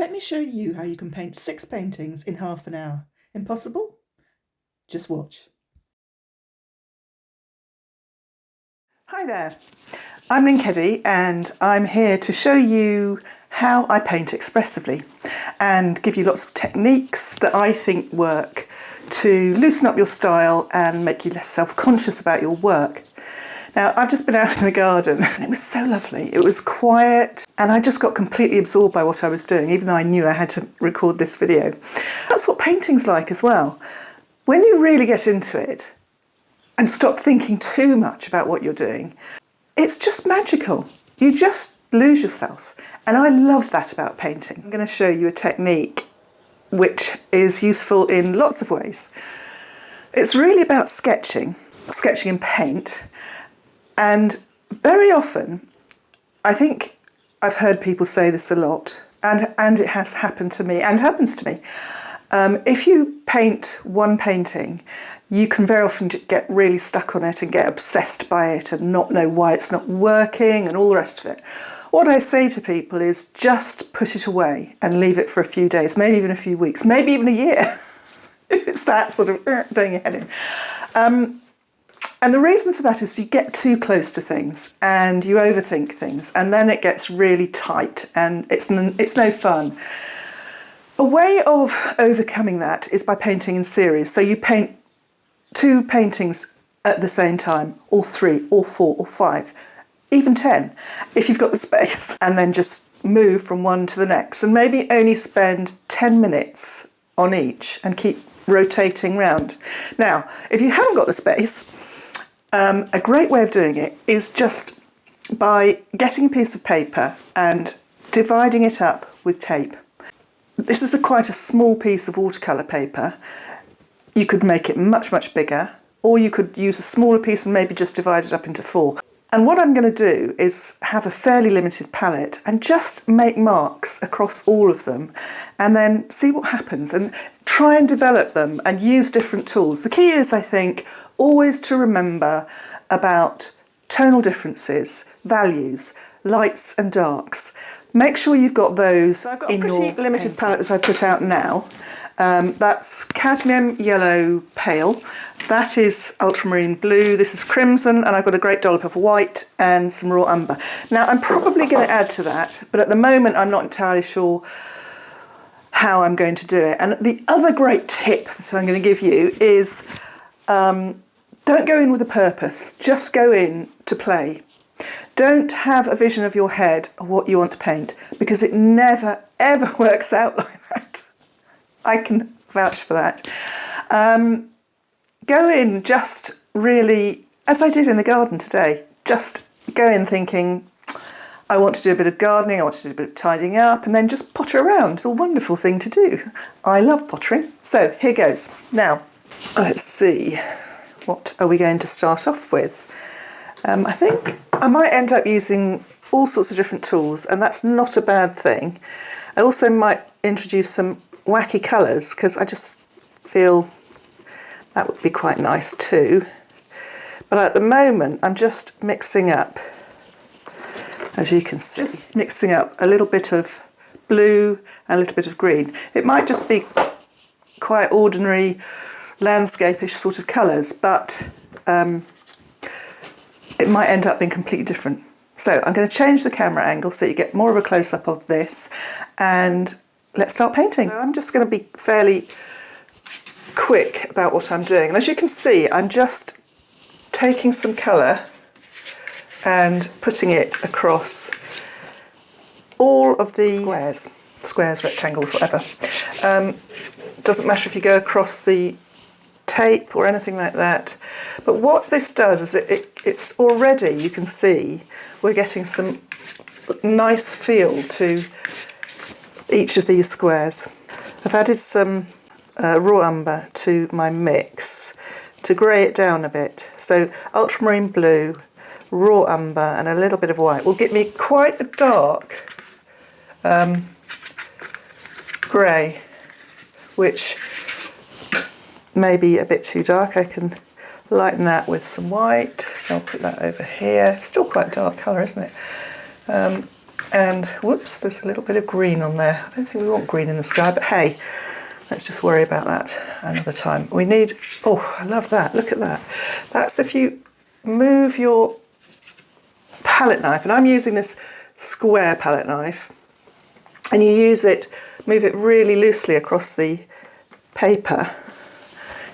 Let me show you how you can paint 6 paintings in half an hour. Impossible? Just watch. Hi there, I'm Lynn Keddie and I'm here to show you how I paint expressively and give you lots of techniques that I think work to loosen up your style and make you less self-conscious about your work. Now, I've just been out in the garden and it was so lovely. It was quiet and I just got completely absorbed by what I was doing, even though I knew I had to record this video. That's what painting's like as well. When you really get into it and stop thinking too much about what you're doing, it's just magical. You just lose yourself. And I love that about painting. I'm going to show you a technique which is useful in lots of ways. It's really about sketching in paint. And very often, I think I've heard people say this a lot, and it has happened to me and happens to me. If you paint one painting, you can very often get really stuck on it and get obsessed by it and not know why it's not working and all the rest of it. What I say to people is just put it away and leave it for a few days, maybe even a few weeks, maybe even a year, if it's that sort of doing your head in. And the reason for that is you get too close to things and you overthink things, and then it gets really tight and it's no fun. A way of overcoming that is by painting in series. So you paint 2 paintings at the same time, or 3, or 4, or 5, even 10, if you've got the space, and then just move from one to the next, and maybe only spend 10 minutes on each and keep rotating round. Now, if you haven't got the space, a great way of doing it is just by getting a piece of paper and dividing it up with tape. This is quite a small piece of watercolour paper. You could make it much, much bigger, or you could use a smaller piece and maybe just divide it up into 4. And what I'm going to do is have a fairly limited palette and just make marks across all of them and then see what happens and try and develop them and use different tools. The key is, I think, always to remember about tonal differences, values, lights and darks. Make sure you've got those. So I've got a pretty limited palette that I put out now. That's cadmium yellow pale, that is ultramarine blue, this is crimson, and I've got a great dollop of white and some raw umber. Now I'm probably going to add to that, but at the moment I'm not entirely sure how I'm going to do it. And the other great tip that I'm going to give you is don't go in with a purpose, just go in to play. Don't have a vision of your head of what you want to paint, because it never ever works out like that. I can vouch for that. Go in just really, as I did in the garden today, just go in thinking, I want to do a bit of gardening, I want to do a bit of tidying up, and then just potter around. It's a wonderful thing to do. I love pottering. So here goes. Now, let's see, what are we going to start off with? I think I might end up using all sorts of different tools, and that's not a bad thing. I also might introduce some wacky colours, because I just feel that would be quite nice too. But at the moment I'm just mixing up, as you can see, just mixing up a little bit of blue and a little bit of green. It might just be quite ordinary landscape-ish sort of colours, but it might end up being completely different. So I'm going to change the camera angle so you get more of a close-up of this, and let's start painting. So I'm just going to be fairly quick about what I'm doing. And as you can see, I'm just taking some colour and putting it across all of the squares, rectangles, whatever. Doesn't matter if you go across the tape or anything like that. But what this does is it's already, you can see, we're getting some nice feel to each of these squares. I've added some raw umber to my mix to grey it down a bit. So ultramarine blue, raw umber and a little bit of white will give me quite a dark grey, which may be a bit too dark. I can lighten that with some white, so I'll put that over here. Still quite a dark colour, isn't it? And whoops, there's a little bit of green on there. I don't think we want green in the sky, but hey, let's just worry about that another time. We need, oh, I love that, look at that. That's if you move your palette knife, and I'm using this square palette knife, and you use it, move it really loosely across the paper,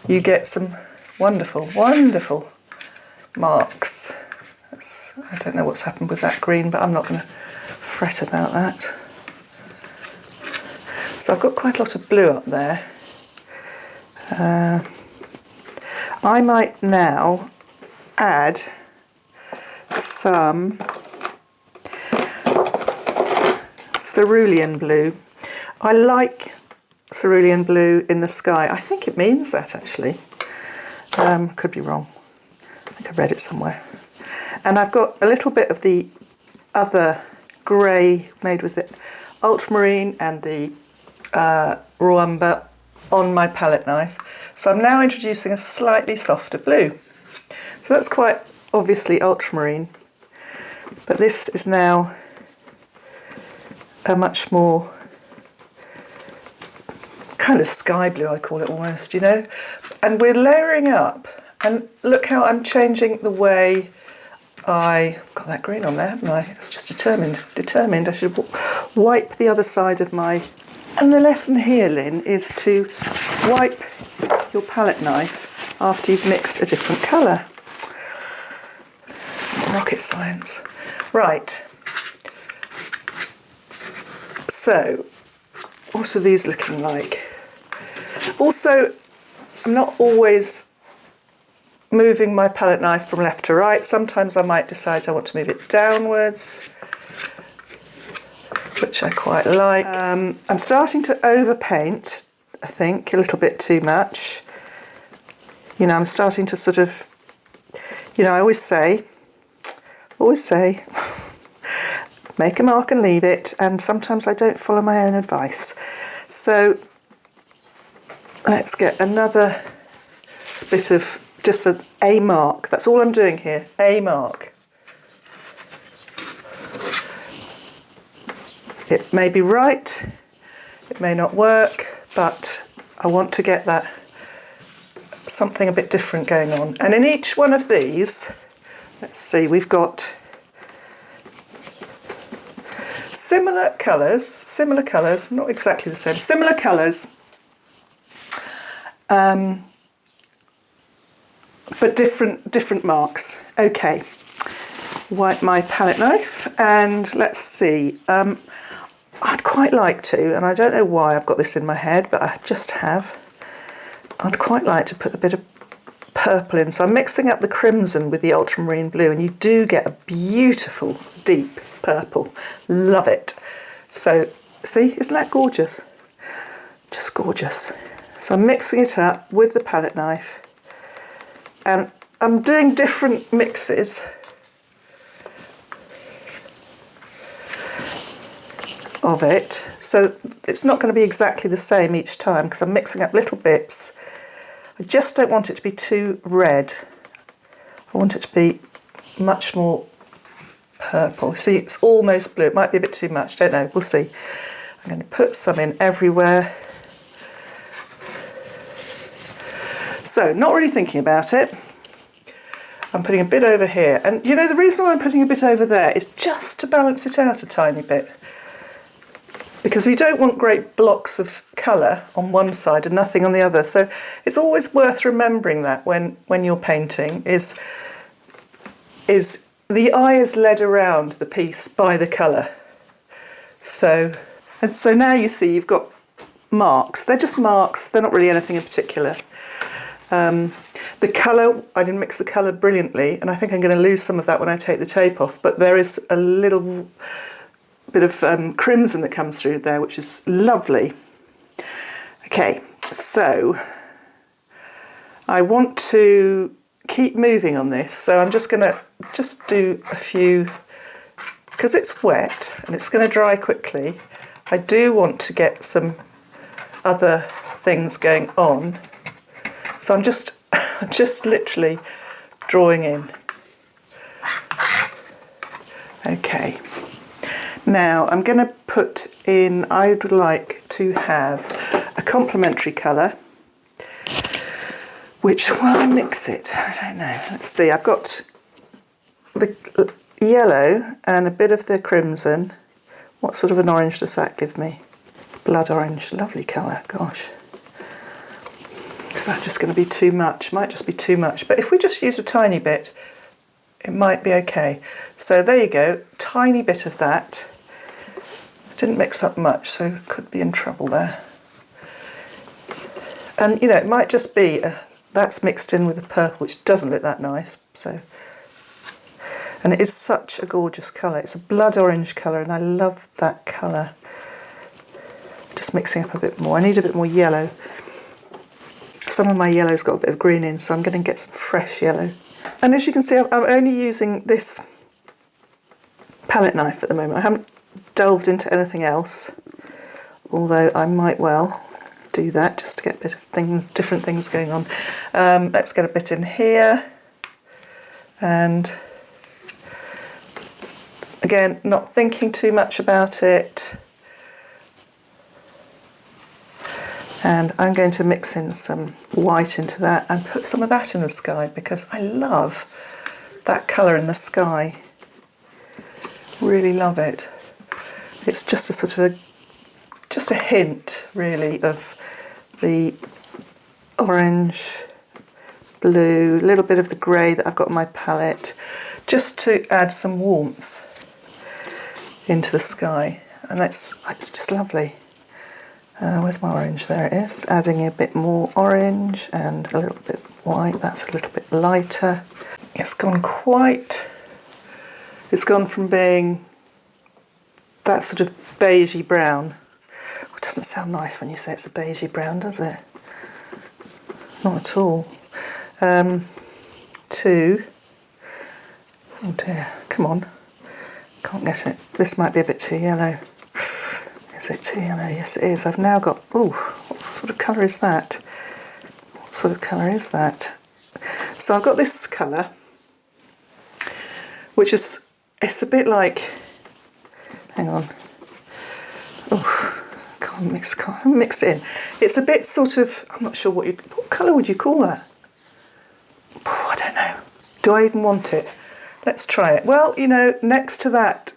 you get some wonderful, wonderful marks. I don't know what's happened with that green, but I'm not going to fret about that. So I've got quite a lot of blue up there. I might now add some cerulean blue. I like cerulean blue in the sky. I think it means that actually. Could be wrong. I think I read it somewhere. And I've got a little bit of the other grey made with it, ultramarine and the raw umber on my palette knife. So I'm now introducing a slightly softer blue. So that's quite obviously ultramarine, but this is now a much more kind of sky blue, I call it almost, you know. And we're layering up, and look how I'm changing the way I got that green on there, haven't I? It's just determined. I should wipe the other side of my... And the lesson here, Lynn, is to wipe your palette knife after you've mixed a different colour. It's not rocket science. Right. So, what are these looking like? Also, I'm not always moving my palette knife from left to right. Sometimes I might decide I want to move it downwards, which I quite like. I'm starting to overpaint, I think, a little bit too much. You know, I'm starting to sort of, you know, I always say, make a mark and leave it, and sometimes I don't follow my own advice. So let's get another bit of just a mark. That's all I'm doing here, a mark. It may be right, it may not work, but I want to get that something a bit different going on. And in each one of these, let's see, we've got similar colours, not exactly the same, similar colours, but different marks. Okay, wipe my palette knife, and let's see. I'd quite like to, and I don't know why I've got this in my head, but I just have. I'd quite like to put a bit of purple in. So I'm mixing up the crimson with the ultramarine blue, and you do get a beautiful deep purple. Love it. So see, isn't that gorgeous? Just gorgeous. So I'm mixing it up with the palette knife, and I'm doing different mixes of it, so it's not going to be exactly the same each time because I'm mixing up little bits. I just don't want it to be too red. I want it to be much more purple. See, it's almost blue. It might be a bit too much, don't know, we'll see. I'm going to put some in everywhere. So, not really thinking about it. I'm putting a bit over here, and you know the reason why I'm putting a bit over there is just to balance it out a tiny bit, because we don't want great blocks of colour on one side and nothing on the other. So it's always worth remembering that when you're painting is the eye is led around the piece by the colour. So now you see you've got marks. They're just marks. They're not really anything in particular. The colour, I didn't mix the colour brilliantly, and I think I'm going to lose some of that when I take the tape off, but there is a little bit of crimson that comes through there, which is lovely. Okay, so I want to keep moving on this, so I'm just going to do a few, because it's wet and it's going to dry quickly. I do want to get some other things going on, so I'm just literally drawing in. Okay. Now I'm going to put in, I would like to have a complementary colour. Which one mix it? I don't know. Let's see, I've got the yellow and a bit of the crimson. What sort of an orange does that give me? Blood orange, lovely colour, gosh. Is that just going to be too much? Might just be too much, but if we just use a tiny bit, it might be okay. So there you go, tiny bit of that. Didn't mix up much, so could be in trouble there. And you know, it might just be that's mixed in with the purple, which doesn't look that nice. So, and it is such a gorgeous colour. It's a blood orange colour, and I love that colour. Just mixing up a bit more. I need a bit more yellow. Some of my yellow's got a bit of green in, so I'm going to get some fresh yellow. And as you can see, I'm only using this palette knife at the moment. I haven't delved into anything else, although I might well do that just to get a bit of things, different things going on. Let's get a bit in here, and again, not thinking too much about it. And I'm going to mix in some white into that and put some of that in the sky, because I love that colour in the sky. Really love it. It's just a sort of just a hint really of the orange, blue, a little bit of the grey that I've got in my palette, just to add some warmth into the sky. And it's just lovely. Where's my orange? There it is. Adding a bit more orange and a little bit white. That's a little bit lighter. It's gone from being that sort of beigey brown. It doesn't sound nice when you say it's a beigey brown, does it? Not at all. To, oh dear, come on. Can't get it. This might be a bit too yellow. Is it too yellow? Yes, it is. I've now got, oh, what sort of colour is that? What sort of colour is that? So I've got this colour, which is, it's a bit like, hang on. Oh, can't mix it in. It's a bit sort of, I'm not sure what colour would you call that? Oh, I don't know. Do I even want it? Let's try it. Well, you know, next to that,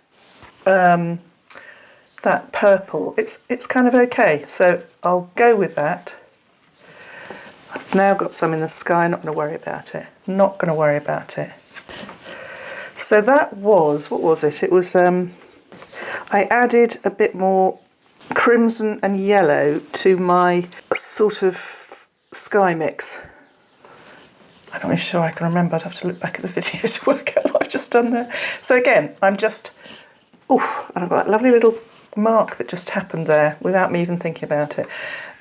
that purple, it's kind of okay, so I'll go with that. I've now got some in the sky, not going to worry about it. Not going to worry about it. So that was, what was it? It was, I added a bit more crimson and yellow to my sort of sky mix. I'm not really sure I can remember. I'd have to look back at the video to work out what I've just done there. So again, I'm just, oh, and I've got that lovely little mark that just happened there without me even thinking about it.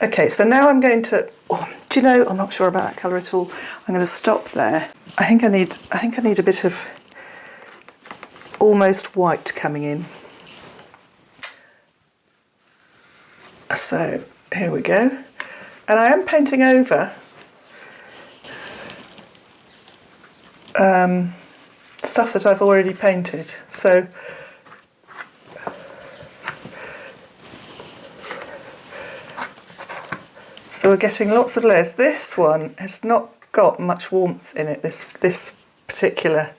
Okay, so now I'm going to, oh, do you know, I'm not sure about that colour at all. I'm going to stop there. I think I need a bit of almost white coming in. So here we go. And I am painting over stuff that I've already painted. So we're getting lots of layers. This one has not got much warmth in it, this particular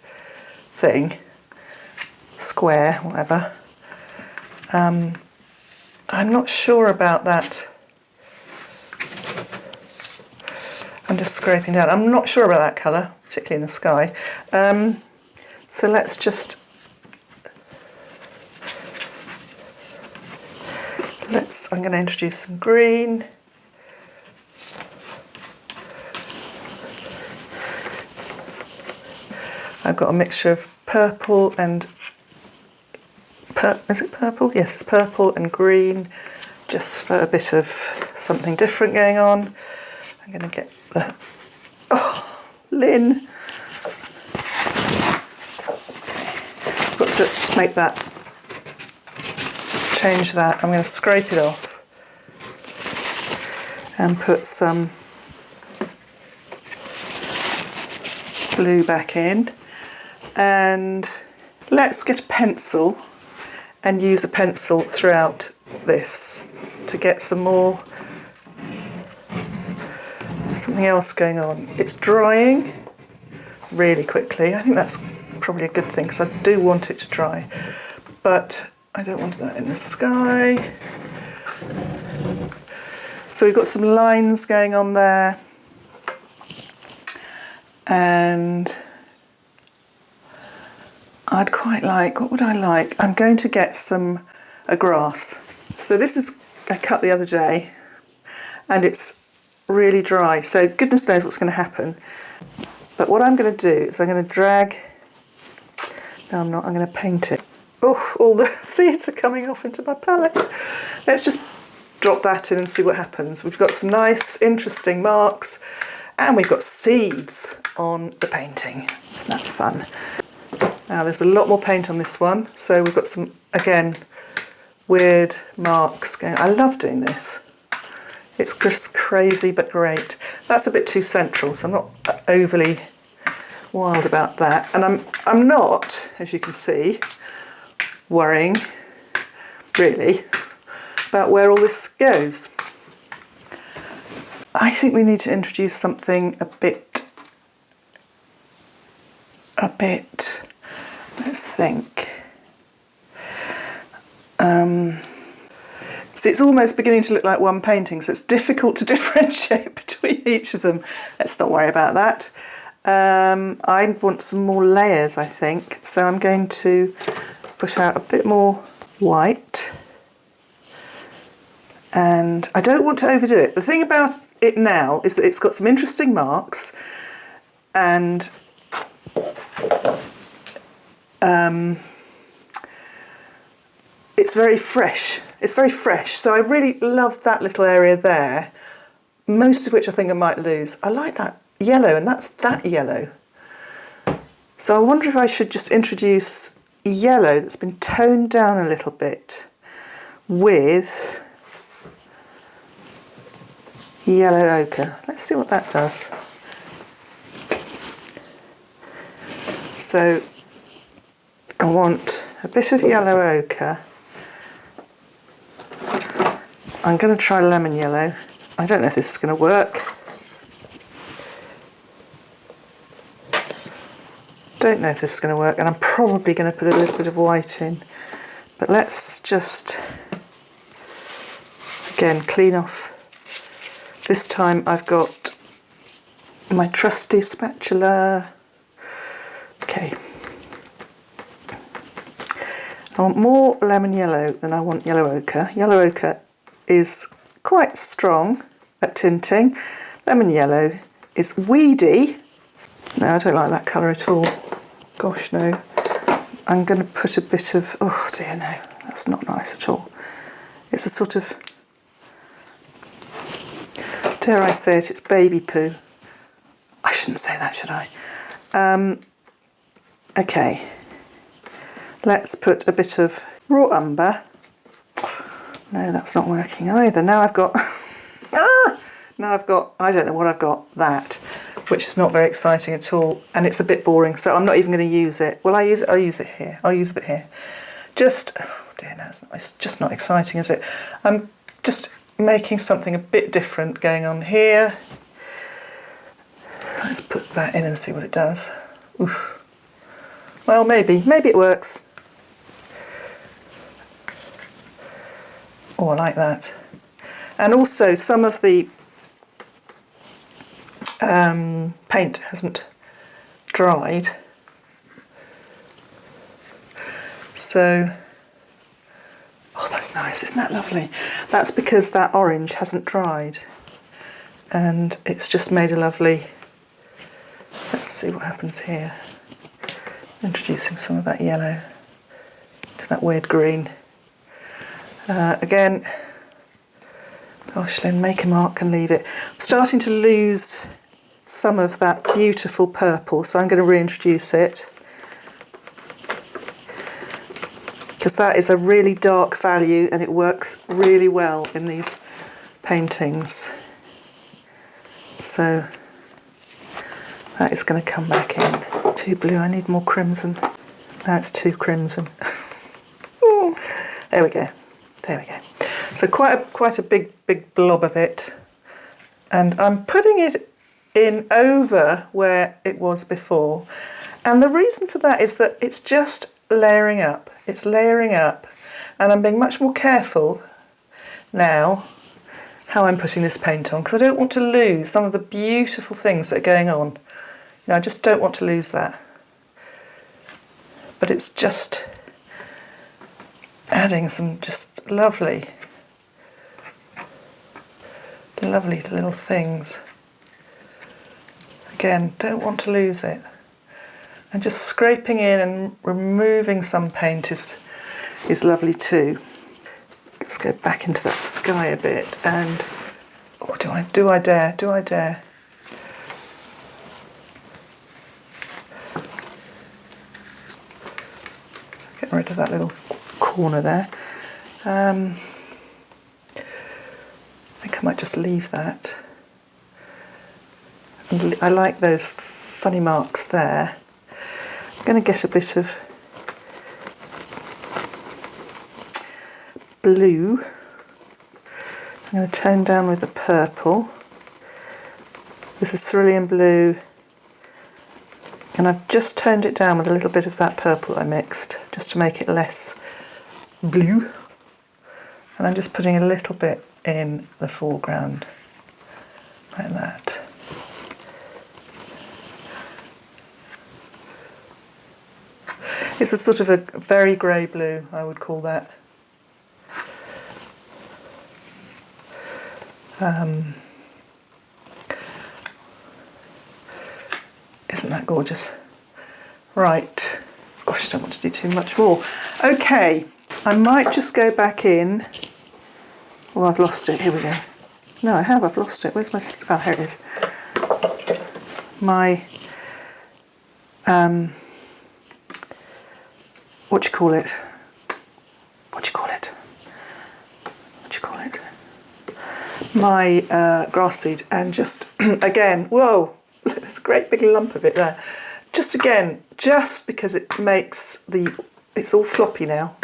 thing, square, whatever. I'm not sure about that. I'm just scraping down. I'm not sure about that colour, particularly in the sky. So let's just, I'm going to introduce some green. I've got a mixture of purple and, is it purple? Yes, it's purple and green, just for a bit of something different going on. I'm going to get the, oh, Lynn. I've got to make that, change that. I'm going to scrape it off and put some blue back in. And let's get a pencil and use a pencil throughout this to get something else going on. It's drying really quickly. I think that's probably a good thing because I do want it to dry, but I don't want that in the sky. So we've got some lines going on there, and I'd quite like, what would I like? I'm going to get a grass. So this is, I cut the other day, and it's really dry, so goodness knows what's going to happen. But what I'm going to do is I'm going to drag, no I'm not, I'm going to paint it. Oh, all the seeds are coming off into my palette. Let's just drop that in and see what happens. We've got some nice interesting marks, and we've got seeds on the painting. Isn't that fun? Now there's a lot more paint on this one, so we've got some, again, weird marks going. I love doing this. It's just crazy but great. That's a bit too central, so I'm not overly wild about that. And I'm not, as you can see, worrying really about where all this goes. I think we need to introduce something a bit, let's think. So it's almost beginning to look like one painting, so it's difficult to differentiate between each of them. Let's not worry about that. I want some more layers, I think, so I'm going to push out a bit more white. And I don't want to overdo it. The thing about it now is that it's got some interesting marks, and it's very fresh. It's very fresh, so I really love that little area there, most of which I think I might lose. I like that yellow, and that's that yellow. So I wonder if I should just introduce yellow that's been toned down a little bit with yellow ochre. Let's see what that does. So I want a bit of yellow ochre. I'm going to try lemon yellow. I don't know if this is going to work. Don't know if this is going to work, and I'm probably going to put a little bit of white in. But let's just, again, clean off. This time I've got my trusty spatula. Okay. I want more lemon yellow than I want yellow ochre. Yellow ochre is quite strong at tinting. Lemon yellow is weedy. No, I don't like that colour at all. Gosh, no. I'm going to put a bit of, oh dear, no, that's not nice at all. It's a sort of, dare I say it, it's baby poo. I shouldn't say that, should I? Okay. Let's put a bit of raw umber. No, that's not working either. Now I've got, I don't know what I've got, that, which is not very exciting at all, and it's a bit boring, so I'm not even going to use it. Will I use it? I'll use it here. I'll use a bit here. Just, oh dear, no, it's just not exciting, is it? I'm just making something a bit different going on here. Let's put that in and see what it does. Oof. Well, maybe it works. Oh, I like that. And also some of the paint hasn't dried. So, oh, that's nice, isn't that lovely? That's because that orange hasn't dried. And it's just made a lovely, let's see what happens here. Introducing some of that yellow to that weird green. Again, gosh, Lynn, make a mark and leave it. I'm starting to lose some of that beautiful purple, so I'm going to reintroduce it. Because that is a really dark value and it works really well in these paintings. So that is going to come back in. Too blue, I need more crimson. Now it's too crimson. There we go. There we go. So quite a big blob of it. And I'm putting it in over where it was before. And the reason for that is that it's just layering up. It's layering up. And I'm being much more careful now how I'm putting this paint on, because I don't want to lose some of the beautiful things that are going on. You know, I just don't want to lose that. But it's just adding some just lovely little things. Again, don't want to lose it. And just scraping in and removing some paint is lovely too. Let's go back into that sky a bit, and oh, do I dare? Get rid of that little corner there. I think I might just leave that. I like those funny marks there. I'm going to get a bit of blue. I'm going to tone down with the purple. This is cerulean blue, and I've just toned it down with a little bit of that purple I mixed, just to make it less blue. And I'm just putting a little bit in the foreground, like that. It's a sort of a very grey blue, I would call that. Isn't that gorgeous? Right. Gosh, I don't want to do too much more. Okay, I might just go back in. Oh, I've lost it. Here we go. No, I have. I've lost it. Where's my... Oh, here it is. My... what do you call it? My grass seed, and just again, whoa, there's a great big lump of it there. Just again, just because it makes it's all floppy now.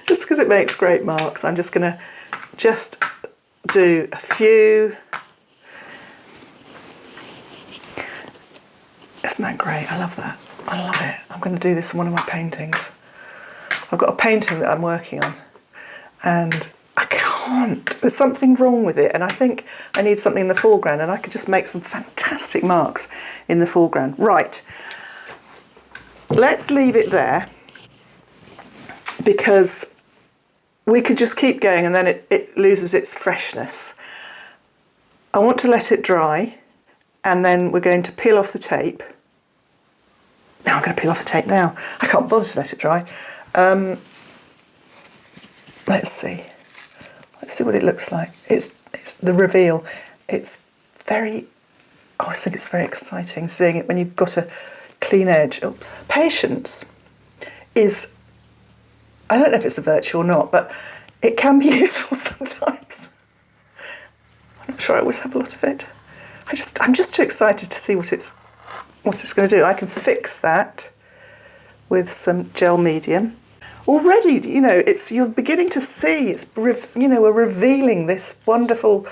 Just because it makes great marks, I'm just going to do a few. Isn't that great? I love that. I love it. I'm going to do this in one of my paintings. I've got a painting that I'm working on, and I can't. There's something wrong with it, and I think I need something in the foreground, and I could just make some fantastic marks in the foreground. Right. Let's leave it there, because we could just keep going and then it loses its freshness. I want to let it dry, and then we're going to peel off the tape. Now I'm going to peel off the tape now. I can't bother to let it dry. Let's see. Let's see what it looks like. It's the reveal. It's very... Oh, I think it's very exciting seeing it when you've got a clean edge. Oops. Patience is... I don't know if it's a virtue or not, but it can be useful sometimes. I'm not sure I always have a lot of it. I'm just too excited to see what it's going to do. I can fix that with some gel medium. Already, you know, you're beginning to see, we're revealing this wonderful,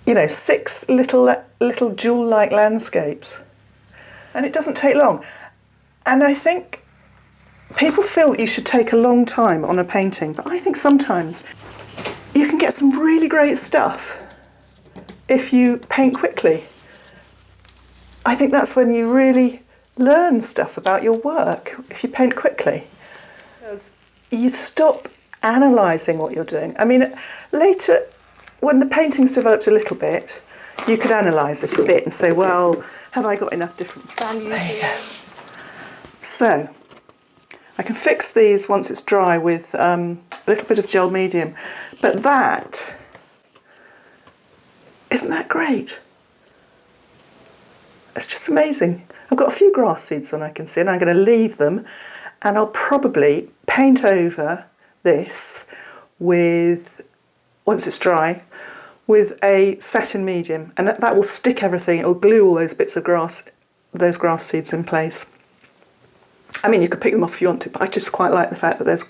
6 little jewel-like landscapes. And it doesn't take long. And I think people feel that you should take a long time on a painting, but I think sometimes you can get some really great stuff if you paint quickly. I think that's when you really learn stuff about your work, if you paint quickly. Because you stop analysing what you're doing. I mean, later, when the painting's developed a little bit, you could analyse it a bit and say, well, have I got enough different values here? So, I can fix these once it's dry with a little bit of gel medium. But isn't that great? It's just amazing. I've got a few grass seeds on, I can see, and I'm going to leave them, and I'll probably paint over this with, once it's dry, with a satin medium, and that will stick everything. It will glue all those bits of grass, those grass seeds in place. I mean, you could pick them off if you want to, but I just quite like the fact that there's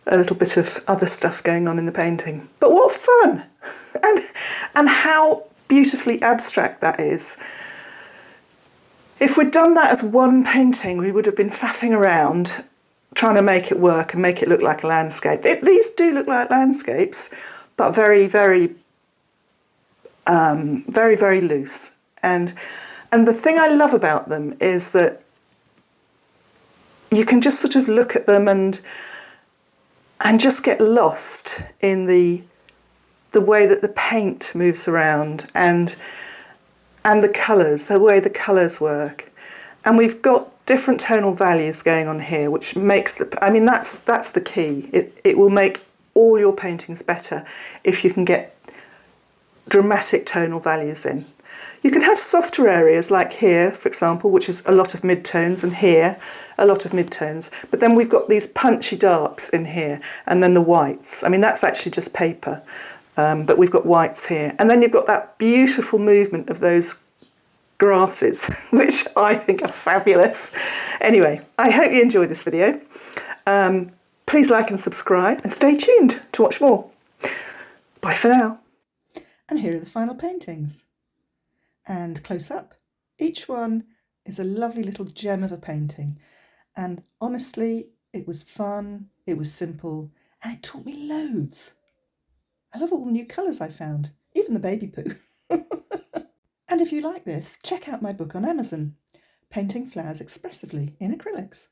a little bit of other stuff going on in the painting. But what fun! And how beautifully abstract that is. If we'd done that as one painting, we would have been faffing around trying to make it work and make it look like a landscape. These do look like landscapes, but very, very, very loose. And the thing I love about them is that you can just sort of look at them and just get lost in the way that the paint moves around and the colours, the way the colours work. And we've got different tonal values going on here, which makes that's the key. It will make all your paintings better if you can get dramatic tonal values in. You can have softer areas like here, for example, which is a lot of midtones, and here a lot of midtones, but then we've got these punchy darks in here, and then the whites. I mean, that's actually just paper, but we've got whites here. And then you've got that beautiful movement of those grasses, which I think are fabulous. Anyway, I hope you enjoyed this video. Please like and subscribe, and stay tuned to watch more. Bye for now. And here are the final paintings. And close up, each one is a lovely little gem of a painting. And honestly, it was fun, it was simple, and it taught me loads. I love all the new colours I found, even the baby poo. And if you like this, check out my book on Amazon, Painting Flowers Expressively in Acrylics.